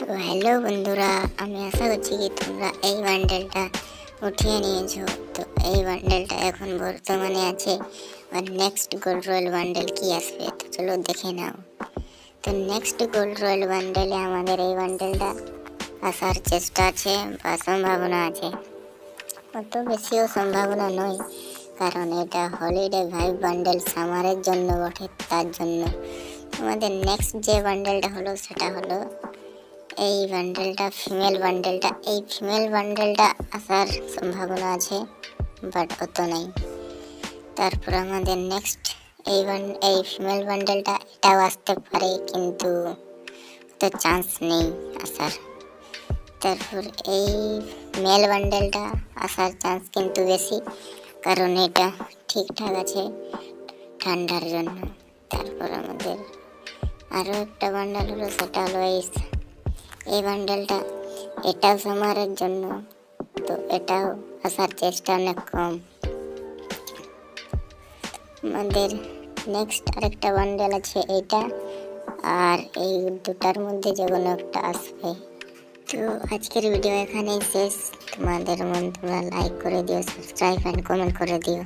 তো হ্যালো বন্ধুরা, আমি আশা করছি কি তোমরা এই বান্ডেলটা উঠিয়ে নিয়েছো। তো এই বান্ডেলটা এখন বর্তমানে আছে, আর নেক্সট গোল্ড রয়্যাল বান্ডেল কি আসবে তো চলো দেখে নাও। তো নেক্সট গোল্ড রয়্যাল বান্ডেলে আমাদের এই বান্ডেলটা আসার চেষ্টা আছে বা সম্ভাবনা আছে। অত বেশিও সম্ভাবনা নয়, কারণ এটা হলিডে ভাইব বান্ডেল সামারের জন্য বটে। তার জন্য আমাদের নেক্সট যে বান্ডেলটা হলো সেটা হলো এই বান্ডেলটা, এই ফিমেল বান্ডেলটা আসার সম্ভাবনা আছে, বাট অত নাই। তারপর আমাদের নেক্সট এই ফিমেল বান্ডেলটা এটাও আসতে পারে, কিন্তু অত চান্স নেই আসার। তারপর এই মেল বান্ডেলটা আসার চান্স কিন্তু বেশি, কারণ এটা ঠিকঠাক আছে ঠান্ডার জন্য। তারপর আমাদের আরও একটা বান্ডেল হলো, সেটা হলো এই বান্ডেলটা, এটাও সামারের জন্য, তো এটাও আসার চেষ্টা অনেক কম। আমাদের নেক্সট আরেকটা বান্ডেল আছে এইটা, আর এই দুটার মধ্যে যে কোনো একটা আসবে। তো আজকের ভিডিও এখানেই শেষ। তোমরা লাইক করে দিও, সাবস্ক্রাইব অ্যান্ড কমেন্ট করে দিও।